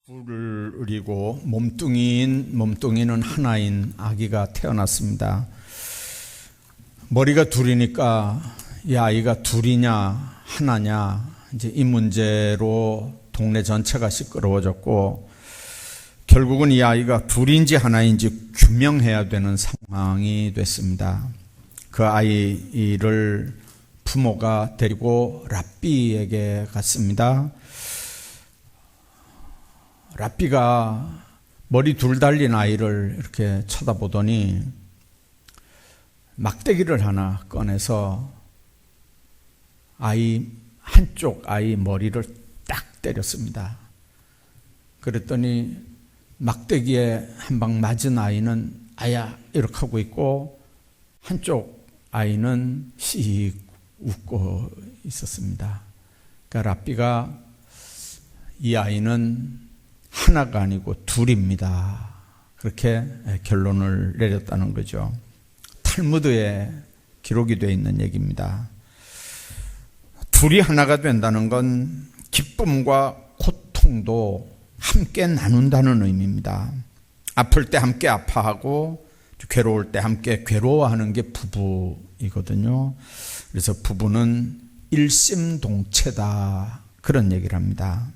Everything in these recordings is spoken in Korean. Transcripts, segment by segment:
뿔을 이고 몸뚱이는 하나인 아기가 태어났습니다. 머리가 둘이니까 이 아이가 둘이냐 하나냐 이제 이 문제로 동네 전체가 시끄러워졌고, 결국은 이 아이가 둘인지 하나인지 규명해야 되는 상황이 됐습니다. 그 아이를 부모가 데리고 랍비에게 갔습니다. 랍비가 머리 둘 달린 아이를 이렇게 쳐다보더니 막대기를 하나 꺼내서 한쪽 아이 머리를 딱 때렸습니다. 그랬더니 막대기에 한 방 맞은 아이는 아야 이렇게 하고 있고, 한쪽 아이는 씩 웃고 있었습니다. 그러니까 랍비가 이 아이는 하나가 아니고 둘입니다, 그렇게 결론을 내렸다는 거죠. 탈무드에 기록이 되어 있는 얘기입니다. 둘이 하나가 된다는 건 기쁨과 고통도 함께 나눈다는 의미입니다. 아플 때 함께 아파하고 괴로울 때 함께 괴로워하는 게 부부이거든요. 그래서 부부는 일심동체다, 그런 얘기를 합니다.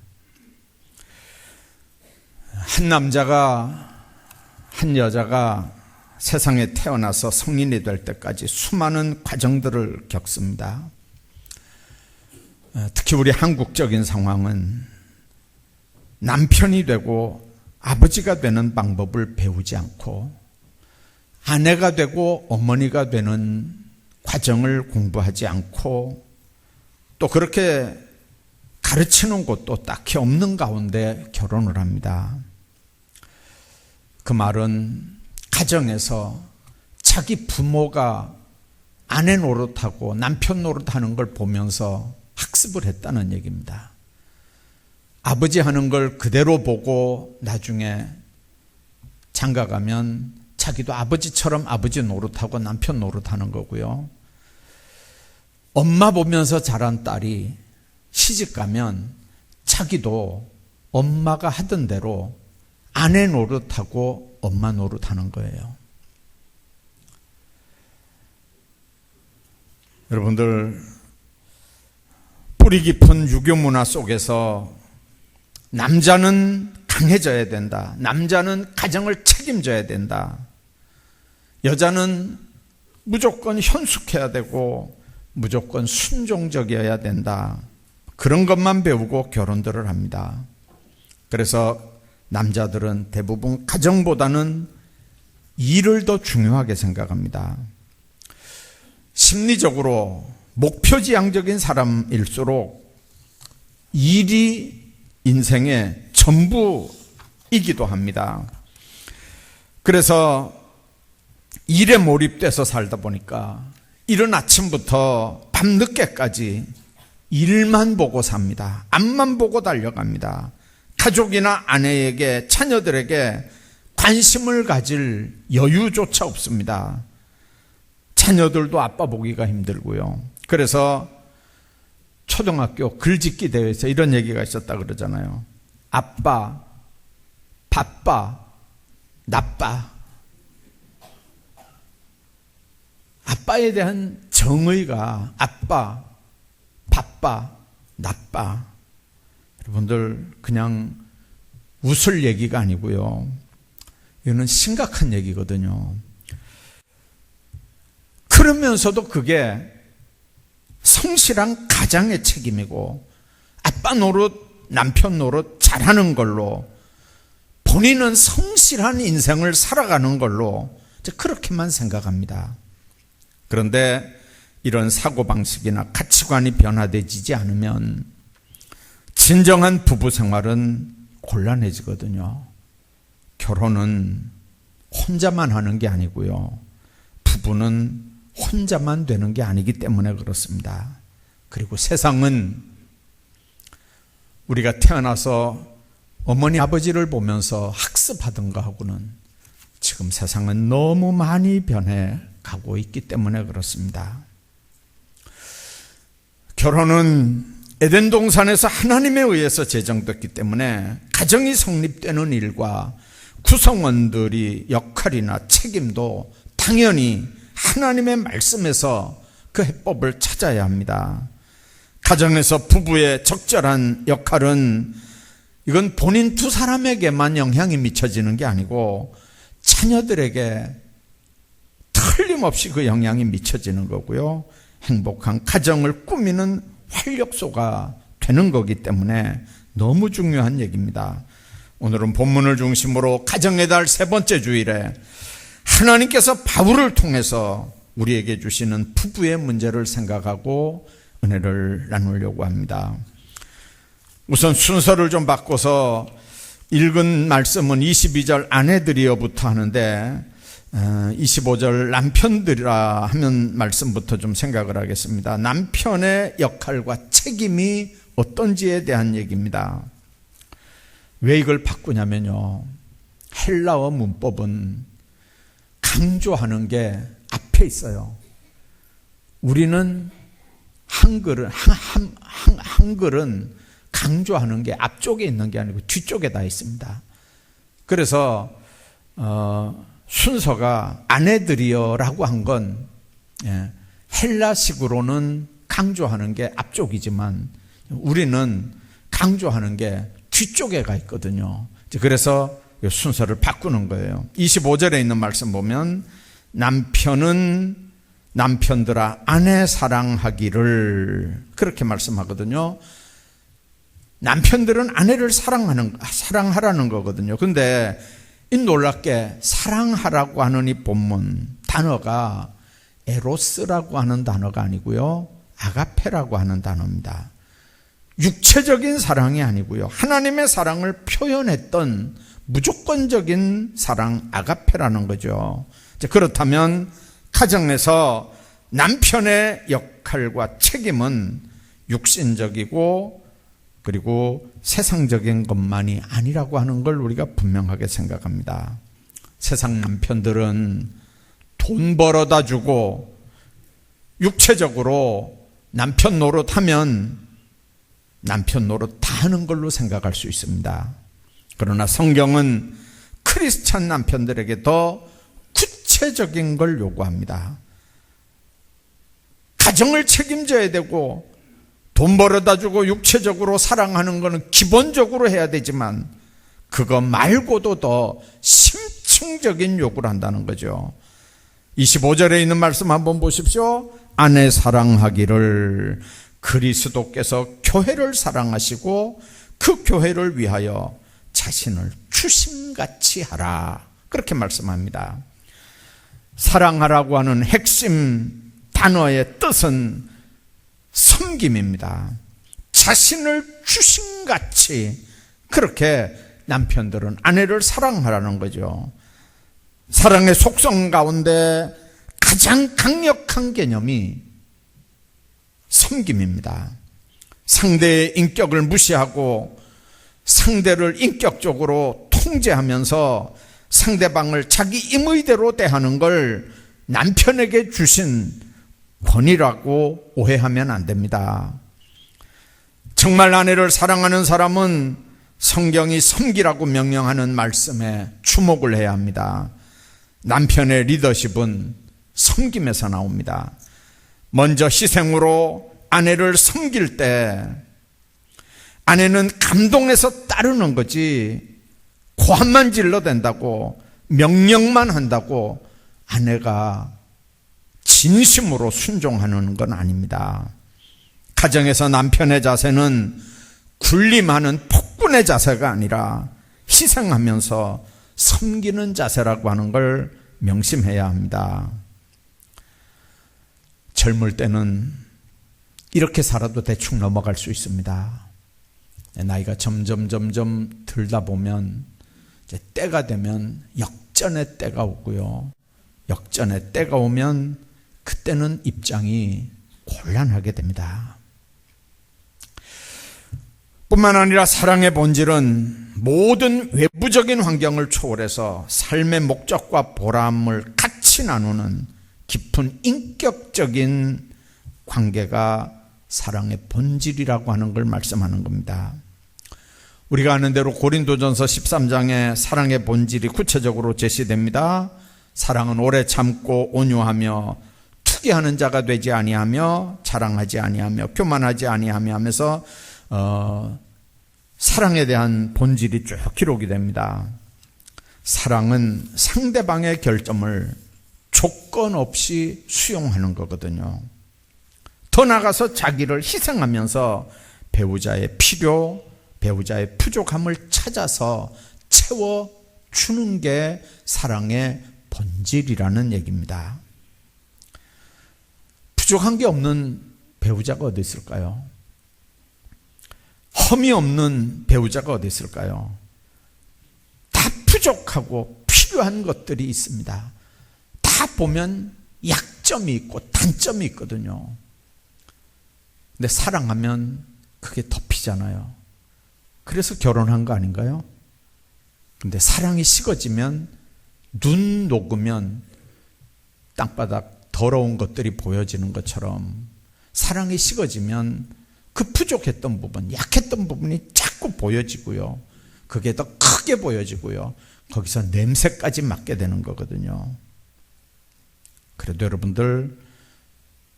한 남자가 한 여자가 세상에 태어나서 성인이 될 때까지 수많은 과정들을 겪습니다. 특히 우리 한국적인 상황은 남편이 되고 아버지가 되는 방법을 배우지 않고 아내가 되고 어머니가 되는 과정을 공부하지 않고, 또 그렇게 가르치는 곳도 딱히 없는 가운데 결혼을 합니다. 그 말은 가정에서 자기 부모가 아내 노릇하고 남편 노릇하는 걸 보면서 학습을 했다는 얘기입니다. 아버지 하는 걸 그대로 보고 나중에 장가가면 자기도 아버지처럼 아버지 노릇하고 남편 노릇하는 거고요. 엄마 보면서 자란 딸이 시집가면 자기도 엄마가 하던 대로 아내 노릇하고 엄마 노릇하는 거예요. 여러분들, 뿌리 깊은 유교 문화 속에서 남자는 강해져야 된다, 남자는 가정을 책임져야 된다, 여자는 무조건 현숙해야 되고 무조건 순종적이어야 된다, 그런 것만 배우고 결혼들을 합니다. 그래서 남자들은 대부분 가정보다는 일을 더 중요하게 생각합니다. 심리적으로 목표지향적인 사람일수록 일이 인생의 전부이기도 합니다. 그래서 일에 몰입돼서 살다 보니까 이른 아침부터 밤늦게까지 일만 보고 삽니다. 앞만 보고 달려갑니다. 가족이나 아내에게, 자녀들에게 관심을 가질 여유조차 없습니다. 자녀들도 아빠 보기가 힘들고요. 그래서 초등학교 글짓기 대회에서 이런 얘기가 있었다 그러잖아요. 아빠, 바빠, 나빠. 아빠에 대한 정의가 아빠, 바빠, 나빠. 여러분들, 그냥 웃을 얘기가 아니고요, 이거는 심각한 얘기거든요. 그러면서도 그게 성실한 가장의 책임이고 아빠 노릇, 남편 노릇 잘하는 걸로 본인은 성실한 인생을 살아가는 걸로 그렇게만 생각합니다. 그런데 이런 사고방식이나 가치관이 변화되지 않으면 진정한 부부 생활은 곤란해지거든요. 결혼은 혼자만 하는 게 아니고요, 부부는 혼자만 되는 게 아니기 때문에 그렇습니다. 그리고 세상은 우리가 태어나서 어머니 아버지를 보면서 학습하던 거하고는 지금 세상은 너무 많이 변해가고 있기 때문에 그렇습니다. 결혼은 에덴 동산에서 하나님에 의해서 제정됐기 때문에 가정이 성립되는 일과 구성원들이 역할이나 책임도 당연히 하나님의 말씀에서 그 해법을 찾아야 합니다. 가정에서 부부의 적절한 역할은 이건 본인 두 사람에게만 영향이 미쳐지는 게 아니고 자녀들에게 틀림없이 그 영향이 미쳐지는 거고요. 행복한 가정을 꾸미는 활력소가 되는 거기 때문에 너무 중요한 얘기입니다. 오늘은 본문을 중심으로 가정의 달 세 번째 주일에 하나님께서 바울을 통해서 우리에게 주시는 부부의 문제를 생각하고 은혜를 나누려고 합니다. 우선 순서를 좀 바꿔서 읽은 말씀은 22절 아내들이여부터 하는데 25절 남편들이라 하면 말씀부터 좀 생각을 하겠습니다. 남편의 역할과 책임이 어떤지에 대한 얘기입니다. 왜 이걸 바꾸냐면요, 헬라어 문법은 강조하는 게 앞에 있어요. 우리는 한글은 강조하는 게 앞쪽에 있는 게 아니고 뒤쪽에 다 있습니다. 그래서 순서가 아내들이여라고 한 건 헬라식으로는 강조하는 게 앞쪽이지만 우리는 강조하는 게 뒤쪽에 가 있거든요. 그래서 순서를 바꾸는 거예요. 25절에 있는 말씀 보면 남편은 남편들아 아내 사랑하기를 그렇게 말씀하거든요. 남편들은 아내를 사랑하라는 거거든요. 근데 이 놀랍게 사랑하라고 하는 이 본문 단어가 에로스라고 하는 단어가 아니고요, 아가페라고 하는 단어입니다. 육체적인 사랑이 아니고요, 하나님의 사랑을 표현했던 무조건적인 사랑, 아가페라는 거죠. 그렇다면 가정에서 남편의 역할과 책임은 육신적이고 그리고 세상적인 것만이 아니라고 하는 걸 우리가 분명하게 생각합니다. 세상 남편들은 돈 벌어다 주고 육체적으로 남편 노릇하면 남편 노릇 다 하는 걸로 생각할 수 있습니다. 그러나 성경은 크리스찬 남편들에게 더 구체적인 걸 요구합니다. 가정을 책임져야 되고 돈 벌어다 주고 육체적으로 사랑하는 것은 기본적으로 해야 되지만 그거 말고도 더 심층적인 요구를 한다는 거죠. 25절에 있는 말씀 한번 보십시오. 아내 사랑하기를 그리스도께서 교회를 사랑하시고 그 교회를 위하여 자신을 주심같이 하라, 그렇게 말씀합니다. 사랑하라고 하는 핵심 단어의 뜻은 섬김입니다. 자신을 주심같이 그렇게 남편들은 아내를 사랑하라는 거죠. 사랑의 속성 가운데 가장 강력한 개념이 섬김입니다. 상대의 인격을 무시하고 상대를 인격적으로 통제하면서 상대방을 자기 임의대로 대하는 걸 남편에게 주신 권위라고 오해하면 안 됩니다. 정말 아내를 사랑하는 사람은 성경이 섬기라고 명령하는 말씀에 주목을 해야 합니다. 남편의 리더십은 섬김에서 나옵니다. 먼저 희생으로 아내를 섬길 때 아내는 감동해서 따르는 거지 고함만 질러댄다고 명령만 한다고 아내가 진심으로 순종하는 건 아닙니다. 가정에서 남편의 자세는 군림하는 폭군의 자세가 아니라 희생하면서 섬기는 자세라고 하는 걸 명심해야 합니다. 젊을 때는 이렇게 살아도 대충 넘어갈 수 있습니다. 나이가 점점 들다 보면 이제 때가 되면 역전의 때가 오고요. 역전의 때가 오면 그때는 입장이 곤란하게 됩니다. 뿐만 아니라 사랑의 본질은 모든 외부적인 환경을 초월해서 삶의 목적과 보람을 같이 나누는 깊은 인격적인 관계가 사랑의 본질이라고 하는 걸 말씀하는 겁니다. 우리가 아는 대로 고린도전서 13장에 사랑의 본질이 구체적으로 제시됩니다. 사랑은 오래 참고 온유하며 투기하는 자가 되지 아니하며 자랑하지 아니하며 교만하지 아니하며 하면서 사랑에 대한 본질이 쭉 기록이 됩니다. 사랑은 상대방의 결점을 조건 없이 수용하는 거거든요. 더 나아가서 자기를 희생하면서 배우자의 필요, 배우자의 부족함을 찾아서 채워주는 게 사랑의 본질이라는 얘기입니다. 부족한 게 없는 배우자가 어디 있을까요? 험이 없는 배우자가 어디 있을까요? 다 부족하고 필요한 것들이 있습니다. 다 보면 약점이 있고 단점이 있거든요. 근데 사랑하면 그게 덮이잖아요. 그래서 결혼한 거 아닌가요? 근데 사랑이 식어지면 눈 녹으면 땅바닥 더러운 것들이 보여지는 것처럼 사랑이 식어지면 그 부족했던 부분, 약했던 부분이 자꾸 보여지고요. 그게 더 크게 보여지고요. 거기서 냄새까지 맡게 되는 거거든요. 그래도 여러분들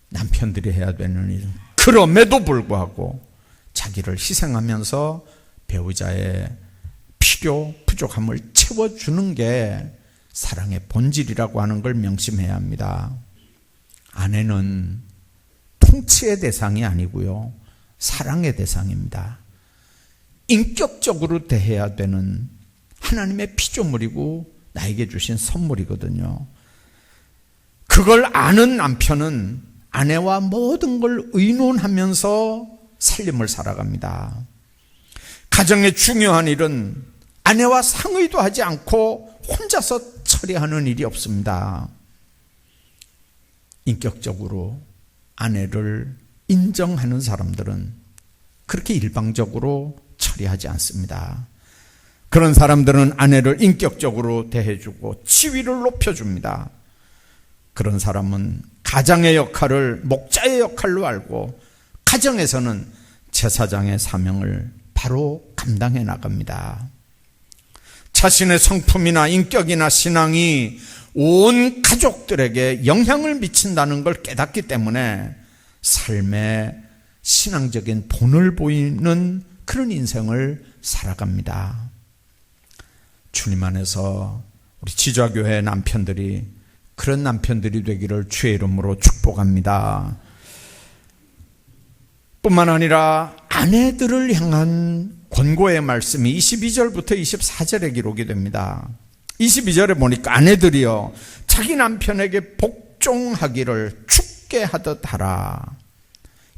남편들이 해야 되는 일은 그럼에도 불구하고 자기를 희생하면서 배우자의 필요, 부족함을 채워주는 게 사랑의 본질이라고 하는 걸 명심해야 합니다. 아내는 통치의 대상이 아니고요. 사랑의 대상입니다. 인격적으로 대해야 되는 하나님의 피조물이고 나에게 주신 선물이거든요. 그걸 아는 남편은 아내와 모든 걸 의논하면서 살림을 살아갑니다. 가정의 중요한 일은 아내와 상의도 하지 않고 혼자서 처리하는 일이 없습니다. 인격적으로 아내를 인정하는 사람들은 그렇게 일방적으로 처리하지 않습니다. 그런 사람들은 아내를 인격적으로 대해주고 지위를 높여줍니다. 그런 사람은 가장의 역할을 목자의 역할로 알고 가정에서는 제사장의 사명을 바로 감당해 나갑니다. 자신의 성품이나 인격이나 신앙이 온 가족들에게 영향을 미친다는 걸 깨닫기 때문에 삶에 신앙적인 본을 보이는 그런 인생을 살아갑니다. 주님 안에서 우리 지좌교회 남편들이 그런 남편들이 되기를 주의 이름으로 축복합니다. 뿐만 아니라 아내들을 향한 권고의 말씀이 22절부터 24절에 기록이 됩니다. 22절에 보니까 아내들이여 자기 남편에게 복종하기를 죽게 하듯 하라.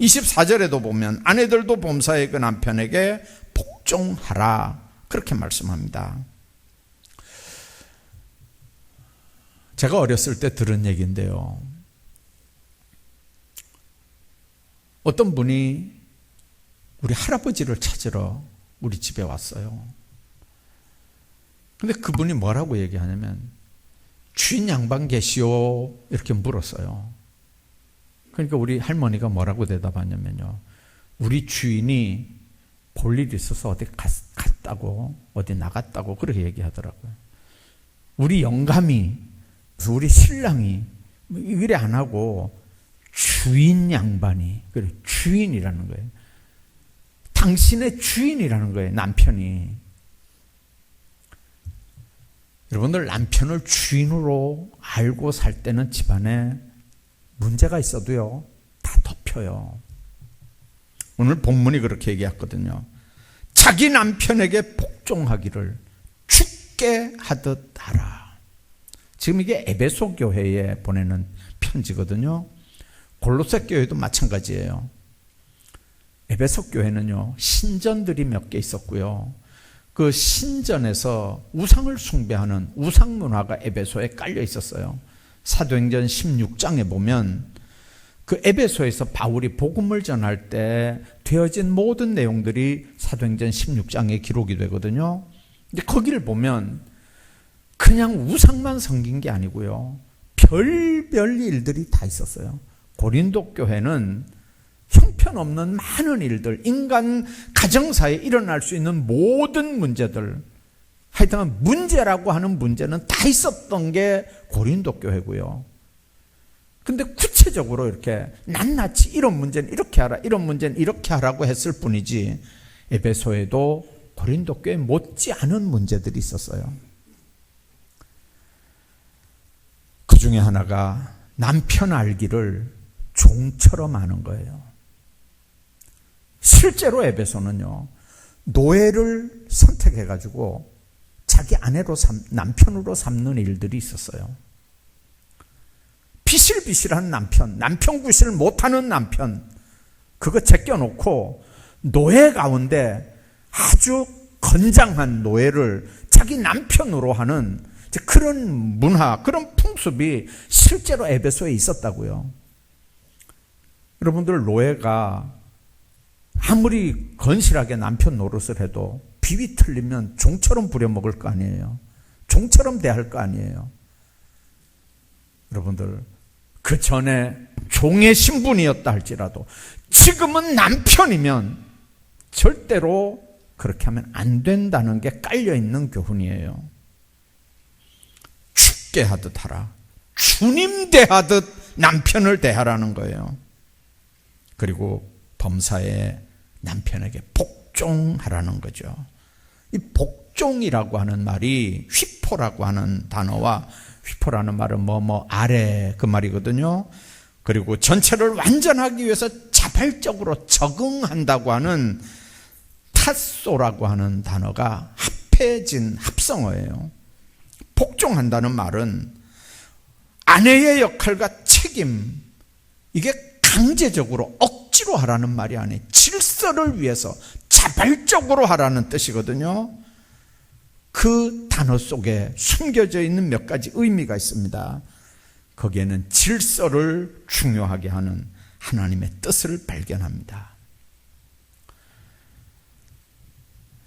24절에도 보면 아내들도 범사의 그 남편에게 복종하라 그렇게 말씀합니다. 제가 어렸을 때 들은 얘기인데요. 어떤 분이 우리 할아버지를 찾으러 우리 집에 왔어요. 근데 그분이 뭐라고 얘기하냐면 주인 양반 계시오 이렇게 물었어요. 그러니까 우리 할머니가 뭐라고 대답하냐면요. 우리 주인이 볼 일이 있어서 어디 갔다고 어디 나갔다고 그렇게 얘기하더라고요. 우리 영감이 우리 신랑이 이래 안 하고 주인 양반이 그래 주인이라는 거예요. 당신의 주인이라는 거예요. 남편이. 여러분들 남편을 주인으로 알고 살 때는 집안에 문제가 있어도요 다 덮여요. 오늘 본문이 그렇게 얘기했거든요. 자기 남편에게 복종하기를 죽게 하듯 하라. 지금 이게 에베소 교회에 보내는 편지거든요. 골로새 교회도 마찬가지예요. 에베소 교회는요 신전들이 몇 개 있었고요. 그 신전에서 우상을 숭배하는 우상 문화가 에베소에 깔려 있었어요. 사도행전 16장에 보면 그 에베소에서 바울이 복음을 전할 때 되어진 모든 내용들이 사도행전 16장에 기록이 되거든요. 근데 거기를 보면 그냥 우상만 섬긴 게 아니고요. 별별 일들이 다 있었어요. 고린도 교회는 형편없는 많은 일들, 인간 가정사에 일어날 수 있는 모든 문제들, 하여튼 문제라고 하는 문제는 다 있었던 게 고린도 교회고요. 근데 구체적으로 이렇게 낱낱이 이런 문제는 이렇게 하라, 이런 문제는 이렇게 하라고 했을 뿐이지, 에베소에도 고린도 교회 못지않은 문제들이 있었어요. 그 중에 하나가 남편 알기를 종처럼 아는 거예요. 실제로 에베소는요, 노예를 선택해가지고 자기 아내로 남편으로 삼는 일들이 있었어요. 비실비실한 남편 구실 못하는 남편, 그거 제껴놓고 노예 가운데 아주 건장한 노예를 자기 남편으로 하는 그런 문화, 그런 풍습이 실제로 에베소에 있었다고요. 여러분들, 노예가 아무리 건실하게 남편 노릇을 해도 비위 틀리면 종처럼 부려먹을 거 아니에요. 종처럼 대할 거 아니에요. 여러분들, 그 전에 종의 신분이었다 할지라도 지금은 남편이면 절대로 그렇게 하면 안 된다는 게 깔려있는 교훈이에요. 죽게 하듯 하라. 주님 대하듯 남편을 대하라는 거예요. 그리고 범사에 남편에게 복종하라는 거죠. 이 복종이라고 하는 말이 휘포라고 하는 단어와, 휘포라는 말은 아래 그 말이거든요. 그리고 전체를 완전하기 위해서 자발적으로 적응한다고 하는 타소라고 하는 단어가 합해진 합성어예요. 복종한다는 말은 아내의 역할과 책임, 이게 강제적으로 억지로 하라는 말이 아니에요. 질서를 위해서 자발적으로 하라는 뜻이거든요. 그 단어 속에 숨겨져 있는 몇 가지 의미가 있습니다. 거기에는 질서를 중요하게 하는 하나님의 뜻을 발견합니다.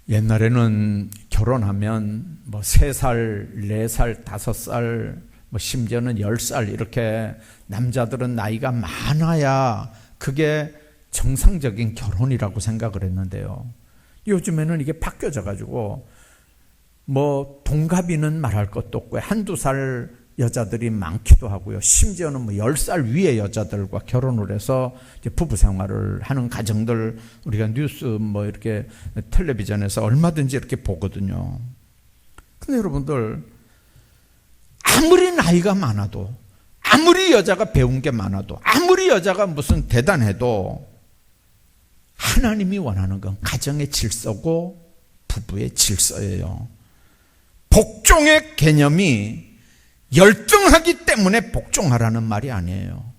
옛날에는 결혼하면 3살, 4살, 5살, 심지어는 10살 이렇게 남자들은 나이가 많아야 그게 정상적인 결혼이라고 생각을 했는데요. 요즘에는 이게 바뀌어져 가지고 동갑이는 말할 것도 없고 한두 살 여자들이 많기도 하고요. 심지어는 10살 위의 여자들과 결혼을 해서 이제 부부 생활을 하는 가정들, 우리가 뉴스 이렇게 텔레비전에서 얼마든지 이렇게 보거든요. 근데 여러분들, 아무리 나이가 많아도, 아무리 여자가 배운 게 많아도, 아무리 여자가 무슨 대단해도 하나님이 원하는 건 가정의 질서고 부부의 질서예요. 복종의 개념이 열등하기 때문에 복종하라는 말이 아니에요.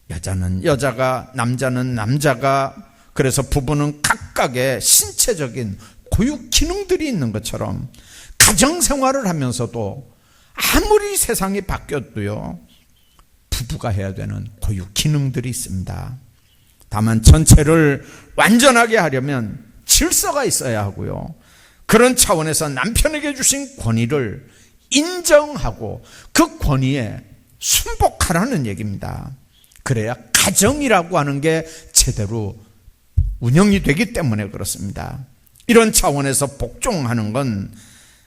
여자는 여자가, 남자는 남자가, 그래서 부부는 각각의 신체적인 고유 기능들이 있는 것처럼 가정생활을 하면서도 아무리 세상이 바뀌어도요, 부부가 해야 되는 고유 기능들이 있습니다. 다만 전체를 완전하게 하려면 질서가 있어야 하고요, 그런 차원에서 남편에게 주신 권위를 인정하고 그 권위에 순복하라는 얘기입니다. 그래야 가정이라고 하는 게 제대로 운영이 되기 때문에 그렇습니다. 이런 차원에서 복종하는 건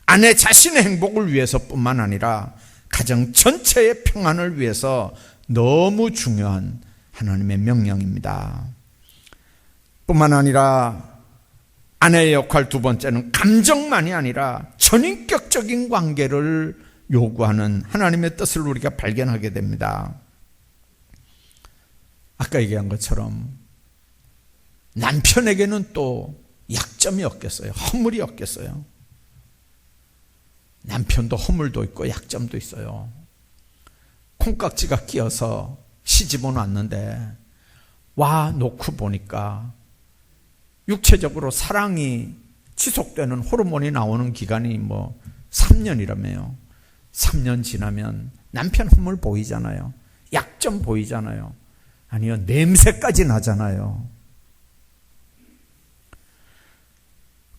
아내 자신의 행복을 위해서뿐만 아니라 가정 전체의 평안을 위해서 너무 중요한 하나님의 명령입니다. 뿐만 아니라 아내의 역할 두 번째는 감정만이 아니라 전인격적인 관계를 요구하는 하나님의 뜻을 우리가 발견하게 됩니다. 아까 얘기한 것처럼 남편에게는 또 약점이 없겠어요? 허물이 없겠어요? 남편도 허물도 있고 약점도 있어요. 콩깍지가 끼어서 시집은 왔는데 와 놓고 보니까 육체적으로 사랑이 지속되는 호르몬이 나오는 기간이 3년이라며요. 3년 지나면 남편 허물 보이잖아요. 약점 보이잖아요. 아니요, 냄새까지 나잖아요.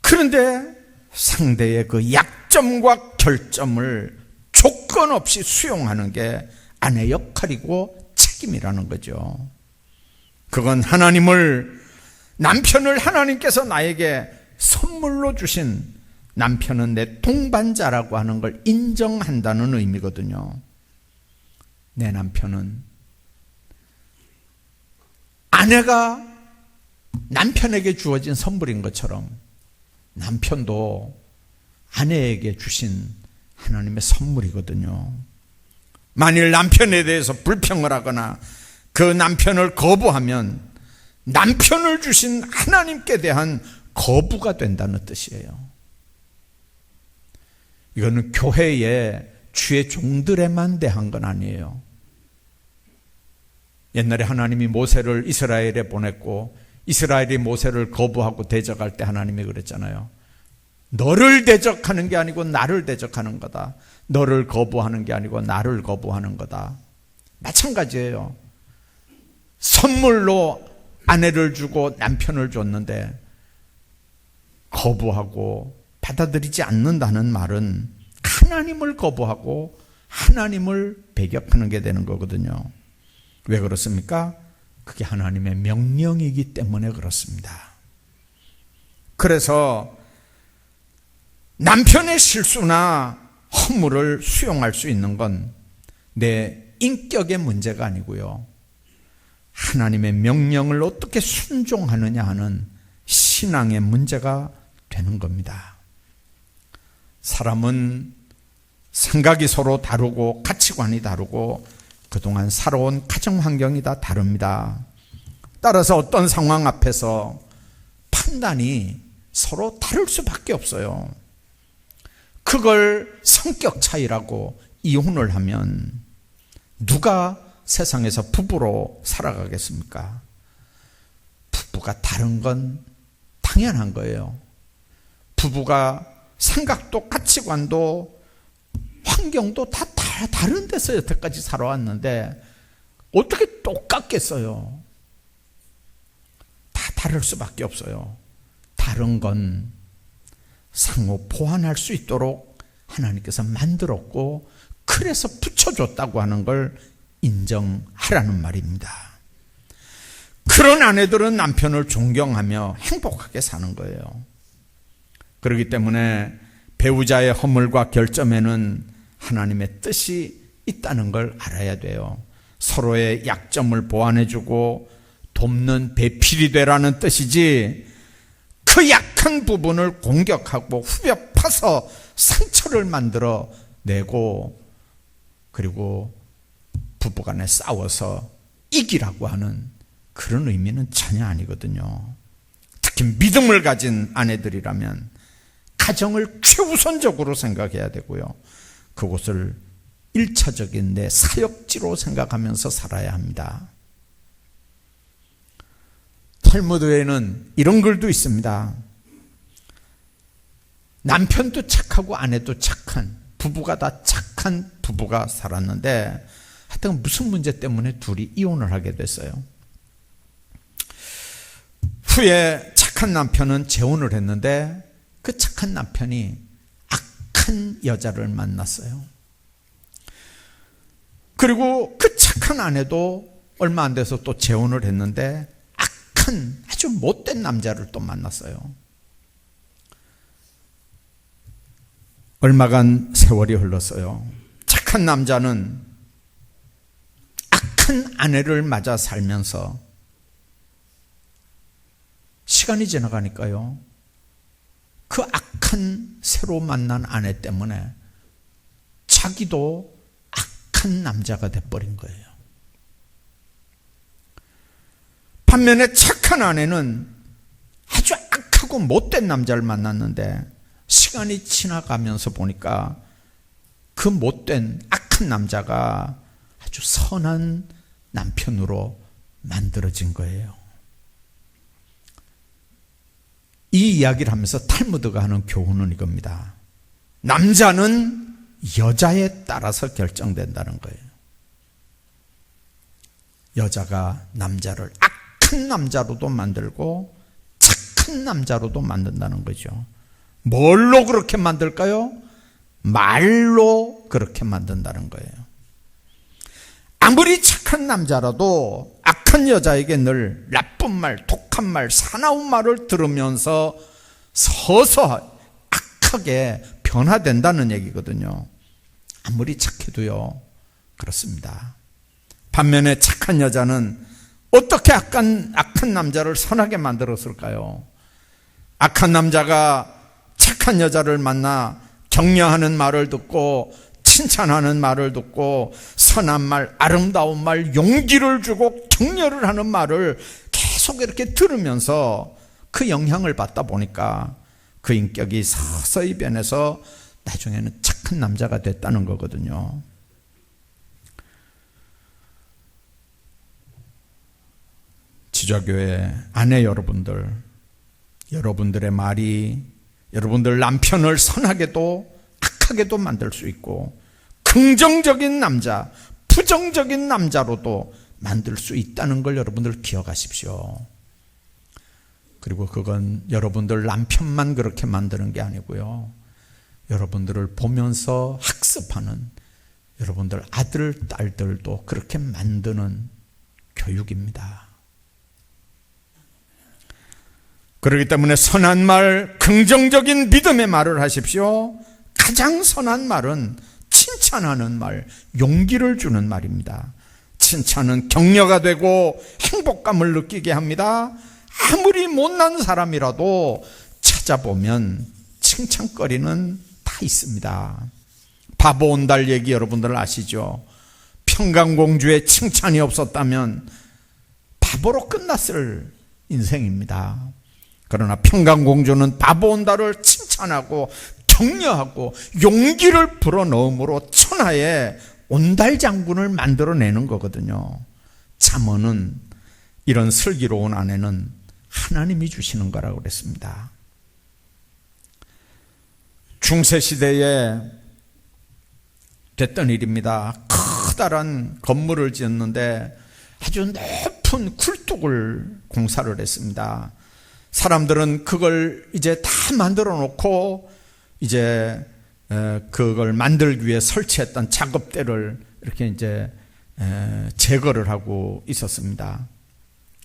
그런데 상대의 그 약점과 결점을 조건 없이 수용하는 게 아내 역할이고 책임이라는 거죠. 그건 남편을 하나님께서 나에게 선물로 주신 남편은 내 동반자라고 하는 걸 인정한다는 의미거든요. 내 남편은 아내가 남편에게 주어진 선물인 것처럼 남편도 아내에게 주신 하나님의 선물이거든요. 만일 남편에 대해서 불평을 하거나 그 남편을 거부하면 남편을 주신 하나님께 대한 거부가 된다는 뜻이에요. 이거는 교회의 주의 종들에만 대한 건 아니에요. 옛날에 하나님이 모세를 이스라엘에 보냈고 이스라엘이 모세를 거부하고 대적할 때 하나님이 그랬잖아요. 너를 대적하는 게 아니고 나를 대적하는 거다. 너를 거부하는 게 아니고 나를 거부하는 거다. 마찬가지예요. 선물로 아내를 주고 남편을 줬는데 거부하고 받아들이지 않는다는 말은 하나님을 거부하고 하나님을 배격하는 게 되는 거거든요. 왜 그렇습니까? 그게 하나님의 명령이기 때문에 그렇습니다. 그래서 남편의 실수나 허물을 수용할 수 있는 건 내 인격의 문제가 아니고요. 하나님의 명령을 어떻게 순종하느냐 하는 신앙의 문제가 되는 겁니다. 사람은 생각이 서로 다르고 가치관이 다르고 그동안 살아온 가정 환경이 다 다릅니다. 따라서 어떤 상황 앞에서 판단이 서로 다를 수밖에 없어요. 그걸 성격 차이라고 이혼을 하면 누가 세상에서 부부로 살아가겠습니까? 부부가 다른 건 당연한 거예요. 부부가 생각도 가치관도 환경도 다 다른 데서 여태까지 살아왔는데 어떻게 똑같겠어요? 다 다를 수밖에 없어요. 다른 건 상호 보완할 수 있도록 하나님께서 만들었고 그래서 붙여줬다고 하는 걸 인정하라는 말입니다. 그런 아내들은 남편을 존경하며 행복하게 사는 거예요. 그렇기 때문에 배우자의 허물과 결점에는 하나님의 뜻이 있다는 걸 알아야 돼요. 서로의 약점을 보완해주고 돕는 배필이 되라는 뜻이지 그 약한 부분을 공격하고 후벼 파서 상처를 만들어 내고 그리고 부부간에 싸워서 이기라고 하는 그런 의미는 전혀 아니거든요. 특히 믿음을 가진 아내들이라면 가정을 최우선적으로 생각해야 되고요. 그곳을 1차적인 내 사역지로 생각하면서 살아야 합니다. 탈무드에는 이런 글도 있습니다. 남편도 착하고 아내도 착한 부부가 다 착한 부부가 살았는데 하여튼 무슨 문제 때문에 둘이 이혼을 하게 됐어요. 후에 착한 남편은 재혼을 했는데 그 착한 남편이 악한 여자를 만났어요. 그리고 그 착한 아내도 얼마 안 돼서 또 재혼을 했는데 악한 아주 못된 남자를 또 만났어요. 얼마간 세월이 흘렀어요. 착한 남자는 악한 아내를 맞아 살면서 시간이 지나가니까요. 그 악한 새로 만난 아내 때문에 자기도 악한 남자가 돼버린 거예요. 반면에 착한 아내는 아주 악하고 못된 남자를 만났는데 시간이 지나가면서 보니까 그 못된 악한 남자가 아주 선한 남편으로 만들어진 거예요. 이 이야기를 하면서 탈무드가 하는 교훈은 이겁니다. 남자는 여자에 따라서 결정된다는 거예요. 여자가 남자를 악한 남자로도 만들고 착한 남자로도 만든다는 거죠. 뭘로 그렇게 만들까요? 말로 그렇게 만든다는 거예요. 아무리 착한 남자라도 악한 여자에게 늘 나쁜 말, 독한 말, 사나운 말을 들으면서 서서 악하게 변화된다는 얘기거든요. 아무리 착해도요, 그렇습니다. 반면에 착한 여자는 어떻게 악한 남자를 선하게 만들었을까요? 악한 남자가 착한 여자를 만나 격려하는 말을 듣고 칭찬하는 말을 듣고 선한 말, 아름다운 말, 용기를 주고 격려를 하는 말을 계속 이렇게 들으면서 그 영향을 받다 보니까 그 인격이 서서히 변해서 나중에는 착한 남자가 됐다는 거거든요. 지좌교회 아내 여러분들의 말이 여러분들 남편을 선하게도 악하게도 만들 수 있고 긍정적인 남자, 부정적인 남자로도 만들 수 있다는 걸 여러분들 기억하십시오. 그리고 그건 여러분들 남편만 그렇게 만드는 게 아니고요, 여러분들을 보면서 학습하는 여러분들 아들, 딸들도 그렇게 만드는 교육입니다. 그렇기 때문에 선한 말, 긍정적인 믿음의 말을 하십시오. 가장 선한 말은 칭찬하는 말, 용기를 주는 말입니다. 칭찬은 격려가 되고 행복감을 느끼게 합니다. 아무리 못난 사람이라도 찾아보면 칭찬거리는 다 있습니다. 바보 온달 얘기 여러분들 아시죠? 평강공주의 칭찬이 없었다면 바보로 끝났을 인생입니다. 그러나 평강공주는 바보 온달을 칭찬하고 격려하고 용기를 불어넣음으로 천하의 온달 장군을 만들어내는 거거든요. 잠언은 이런 슬기로운 아내는 하나님이 주시는 거라고 그랬습니다. 중세시대에 됐던 일입니다. 커다란 건물을 지었는데 아주 높은 굴뚝을 공사를 했습니다. 사람들은 그걸 이제 다 만들어 놓고 이제 그걸 만들기 위해 설치했던 작업대를 이렇게 이제 제거를 하고 있었습니다.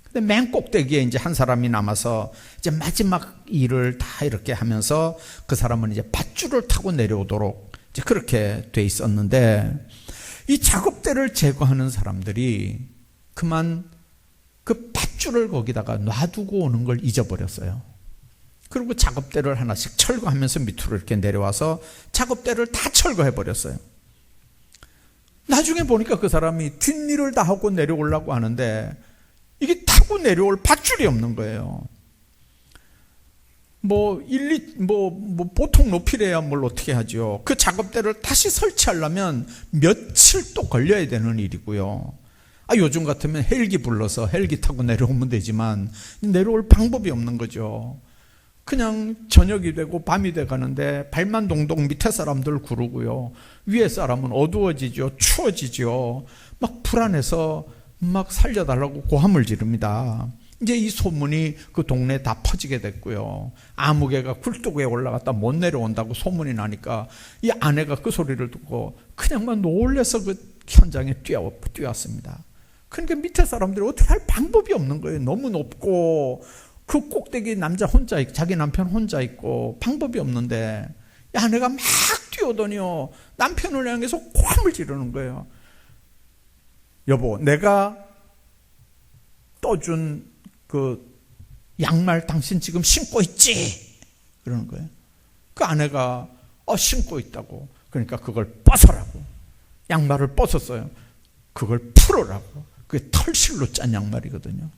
근데 맨 꼭대기에 이제 한 사람이 남아서 이제 마지막 일을 다 이렇게 하면서 그 사람은 이제 밧줄을 타고 내려오도록 이제 그렇게 돼 있었는데, 이 작업대를 제거하는 사람들이 그만 그 밧줄을 거기다가 놔두고 오는 걸 잊어버렸어요. 그리고 작업대를 하나씩 철거하면서 밑으로 이렇게 내려와서 작업대를 다 철거해 버렸어요. 나중에 보니까 그 사람이 뒷일을 다 하고 내려오려고 하는데 이게 타고 내려올 밧줄이 없는 거예요. 보통 높이래야 뭘 어떻게 하죠. 그 작업대를 다시 설치하려면 며칠 또 걸려야 되는 일이고요. 요즘 같으면 헬기 불러서 헬기 타고 내려오면 되지만 내려올 방법이 없는 거죠. 그냥 저녁이 되고 밤이 돼 가는데 발만 동동 밑에 사람들 구르고요, 위에 사람은 어두워지죠, 추워지죠. 막 불안해서 막 살려달라고 고함을 지릅니다. 이제 이 소문이 그 동네에 다 퍼지게 됐고요. 아무개가 굴뚝 위에 올라갔다 못 내려온다고 소문이 나니까 이 아내가 그 소리를 듣고 그냥만 놀래서 그 현장에 뛰어왔습니다. 그러니까 밑에 사람들이 어떻게 할 방법이 없는 거예요. 너무 높고 그 꼭대기 남자 혼자 있고 자기 남편 혼자 있고 방법이 없는데, 이 아내가 막 뛰어오더니요 남편을 향해서 고함을 지르는 거예요. 여보, 내가 떠준 그 양말 당신 지금 신고 있지? 그러는 거예요. 그 아내가 신고 있다고. 그러니까 그걸 벗으라고. 양말을 벗었어요. 그걸 풀으라고. 그게 털실로 짠 양말이거든요.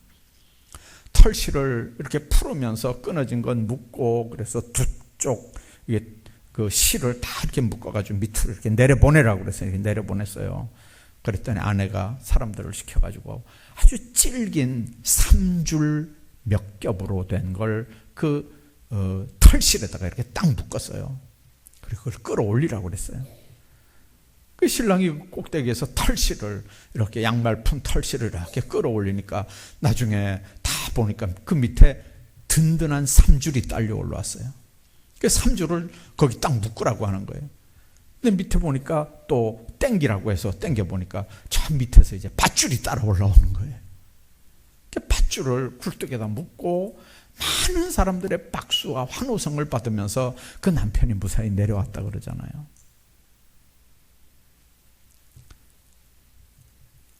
털실을 이렇게 풀으면서 끊어진 건 묶고, 그래서 두 쪽 이게 그 실을 다 이렇게 묶어가지고 밑으로 이렇게 내려보내라고 그래서 이렇게 내려보냈어요. 그랬더니 아내가 사람들을 시켜가지고 아주 질긴 3줄 몇 겹으로 된 걸 그 털실에다가 이렇게 딱 묶었어요. 그리고 그걸 끌어올리라고 그랬어요. 그 신랑이 꼭대기에서 털실을 이렇게 양말 푼 털실을 이렇게 끌어올리니까 나중에 다 보니까 그 밑에 든든한 3줄이 딸려 올라왔어요. 그 3줄을 거기 딱 묶으라고 하는 거예요. 근데 밑에 보니까 또 땡기라고 해서 땡겨보니까 저 밑에서 이제 밧줄이 따라 올라오는 거예요. 밧줄을 굴뚝에다 묶고 많은 사람들의 박수와 환호성을 받으면서 그 남편이 무사히 내려왔다 그러잖아요.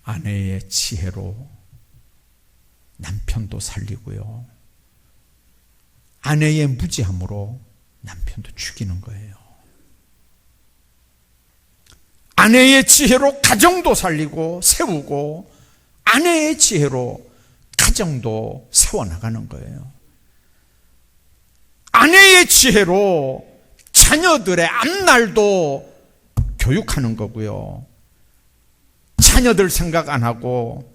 아내의 지혜로 남편도 살리고요, 아내의 무지함으로 남편도 죽이는 거예요. 아내의 지혜로 가정도 살리고 세우고, 아내의 지혜로 가정도 세워나가는 거예요. 아내의 지혜로 자녀들의 앞날도 교육하는 거고요, 자녀들 생각 안 하고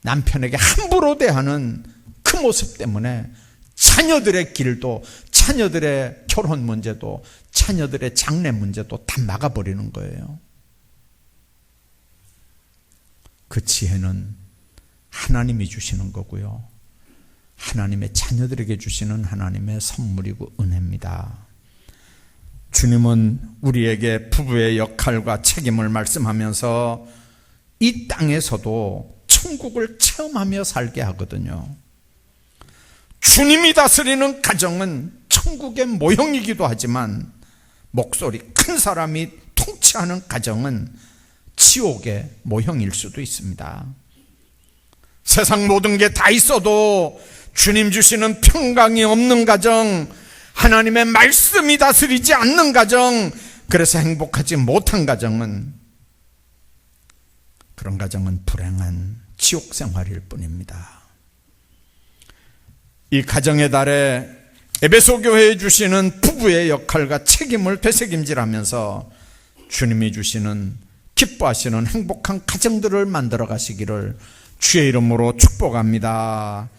남편에게 함부로 대하는 그 모습 때문에 자녀들의 길도, 자녀들의 결혼 문제도, 자녀들의 장래 문제도 다 막아버리는 거예요. 그 지혜는 하나님이 주시는 거고요, 하나님의 자녀들에게 주시는 하나님의 선물이고 은혜입니다. 주님은 우리에게 부부의 역할과 책임을 말씀하면서 이 땅에서도 천국을 체험하며 살게 하거든요. 주님이 다스리는 가정은 천국의 모형이기도 하지만, 목소리 큰 사람이 통치하는 가정은 지옥의 모형일 수도 있습니다. 세상 모든 게 다 있어도 주님 주시는 평강이 없는 가정, 하나님의 말씀이 다스리지 않는 가정, 그래서 행복하지 못한 가정은, 그런 가정은 불행한 지옥 생활일 뿐입니다. 이 가정의 달에 에베소 교회에 주시는 부부의 역할과 책임을 되새김질하면서 주님이 주시는 기뻐하시는 행복한 가정들을 만들어 가시기를 주의 이름으로 축복합니다.